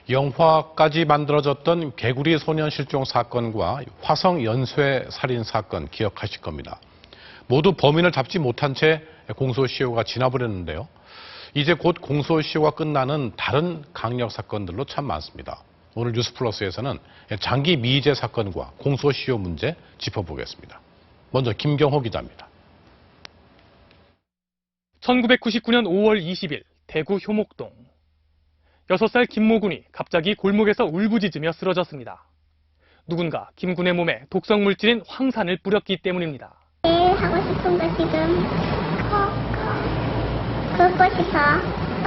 영화까지 만들어졌던 개구리 소년 실종 사건과 화성 연쇄 살인 사건 기억하실 겁니다. 모두 범인을 잡지 못한 채 공소시효가 지나버렸는데요. 이제 곧 공소시효가 끝나는 다른 강력 사건들로 참 많습니다. 오늘 뉴스플러스에서는 장기 미제 사건과 공소시효 문제 짚어보겠습니다. 먼저 김경호 기자입니다. 1999년 5월 20일 대구 효목동. 6살 김모군이 갑자기 골목에서 울부짖으며 쓰러졌습니다. 누군가 김 군의 몸에 독성 물질인 황산을 뿌렸기 때문입니다. 하고 싶은 거 지금 걷고 싶어.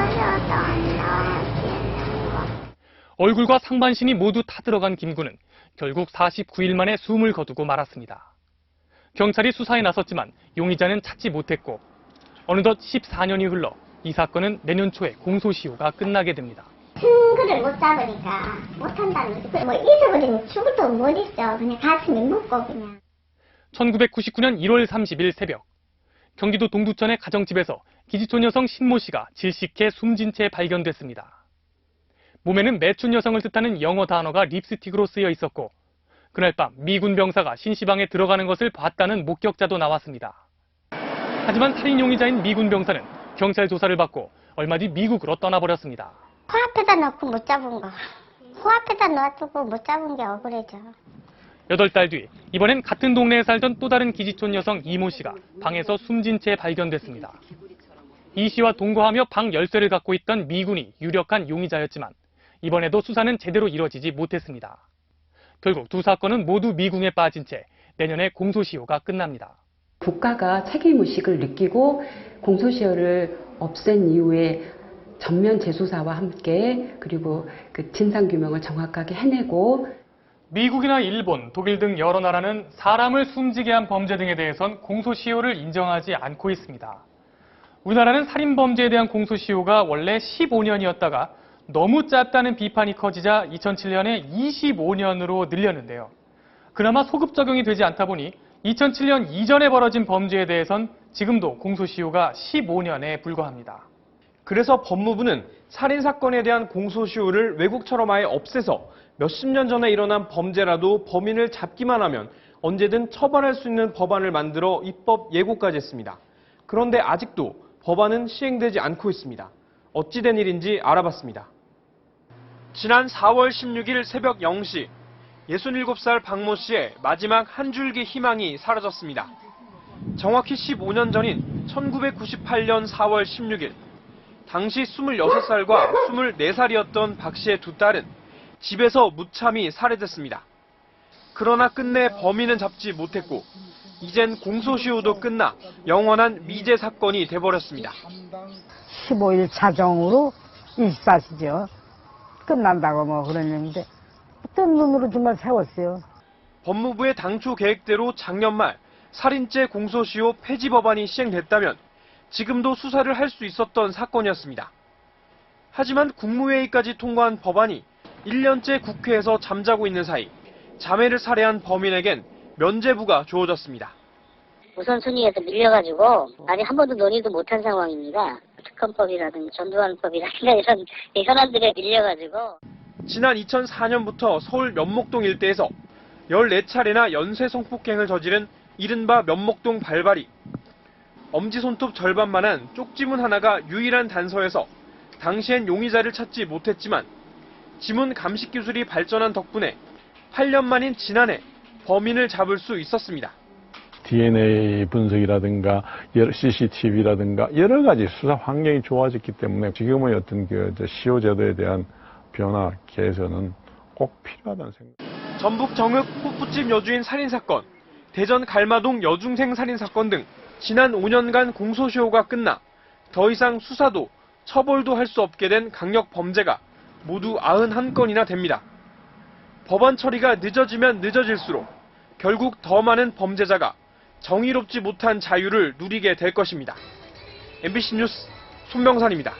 어려워서 안 나와요. 얼굴과 상반신이 모두 타들어간 김 군은 결국 49일 만에 숨을 거두고 말았습니다. 경찰이 수사에 나섰지만 용의자는 찾지 못했고 어느덧 14년이 흘러 이 사건은 내년 초에 공소시효가 끝나게 됩니다. 증거를 못 잡으니까 못한다는 거지. 뭐 잊어버리면 죽을 돈 못 있어. 그냥 가슴이 묻고 그냥. 1999년 1월 30일 새벽, 경기도 동두천의 가정집에서 기지촌 여성 신모 씨가 질식해 숨진 채 발견됐습니다. 몸에는 매춘 여성을 뜻하는 영어 단어가 립스틱으로 쓰여 있었고 그날 밤 미군 병사가 신 씨 방에 들어가는 것을 봤다는 목격자도 나왔습니다. 하지만 살인 용의자인 미군 병사는 경찰 조사를 받고 얼마 뒤 미국으로 떠나버렸습니다. 코앞에다 놓고 못 잡은 거. 코앞에다 놔두고 못 잡은 게 억울해져. 8달 뒤 이번엔 같은 동네에 살던 또 다른 기지촌 여성 이모 씨가 방에서 숨진 채 발견됐습니다. 이 씨와 동거하며 방 열쇠를 갖고 있던 미군이 유력한 용의자였지만 이번에도 수사는 제대로 이뤄지지 못했습니다. 결국 두 사건은 모두 미궁에 빠진 채 내년에 공소시효가 끝납니다. 국가가 책임의식을 느끼고 공소시효를 없앤 이후에 전면 재수사와 함께 그리고 그 진상규명을 정확하게 해내고 미국이나 일본, 독일 등 여러 나라는 사람을 숨지게 한 범죄 등에 대해선 공소시효를 인정하지 않고 있습니다. 우리나라는 살인범죄에 대한 공소시효가 원래 15년이었다가 너무 짧다는 비판이 커지자 2007년에 25년으로 늘렸는데요. 그나마 소급 적용이 되지 않다 보니 2007년 이전에 벌어진 범죄에 대해선 지금도 공소시효가 15년에 불과합니다. 그래서 법무부는 살인사건에 대한 공소시효를 외국처럼 아예 없애서 몇십 년 전에 일어난 범죄라도 범인을 잡기만 하면 언제든 처벌할 수 있는 법안을 만들어 입법 예고까지 했습니다. 그런데 아직도 법안은 시행되지 않고 있습니다. 어찌 된 일인지 알아봤습니다. 지난 4월 16일 새벽 0시 67살 박모 씨의 마지막 한 줄기 희망이 사라졌습니다. 정확히 15년 전인 1998년 4월 16일 당시 26살과 24살이었던 박 씨의 두 딸은 집에서 무참히 살해됐습니다. 그러나 끝내 범인은 잡지 못했고 이젠 공소시효도 끝나 영원한 미제 사건이 돼버렸습니다. 15일 자정으로 일사시죠. 끝난다고 뭐 그랬는데 어떤 눈으로 정말 세웠어요. 법무부의 당초 계획대로 작년 말 살인죄 공소시효 폐지 법안이 시행됐다면 지금도 수사를 할 수 있었던 사건이었습니다. 하지만 국무회의까지 통과한 법안이 1년째 국회에서 잠자고 있는 사이 자매를 살해한 범인에겐 면죄부가 주어졌습니다. 우선순위에서 밀려가지고 아직 한 번도 논의도 못한 상황입니다. 특검법이라든가 전두환법이라든가 이런 현안들에 밀려가지고. 지난 2004년부터 서울 면목동 일대에서 14차례나 연쇄 성폭행을 저지른 이른바 면목동 발발이 엄지손톱 절반만한 쪽지문 하나가 유일한 단서여서 당시엔 용의자를 찾지 못했지만 지문 감식 기술이 발전한 덕분에 8년 만인 지난해 범인을 잡을 수 있었습니다. DNA 분석이라든가 CCTV라든가 여러 가지 수사 환경이 좋아졌기 때문에 지금의 어떤 시효 제도에 대한 변화, 개선은 꼭 필요하다는 생각. 전북 정읍 호프집 여주인 살인사건, 대전 갈마동 여중생 살인사건 등 지난 5년간 공소시효가 끝나 더 이상 수사도 처벌도 할 수 없게 된 강력 범죄가 모두 91건이나 됩니다. 법안 처리가 늦어지면 늦어질수록 결국 더 많은 범죄자가 정의롭지 못한 자유를 누리게 될 것입니다. MBC 뉴스 손명산입니다.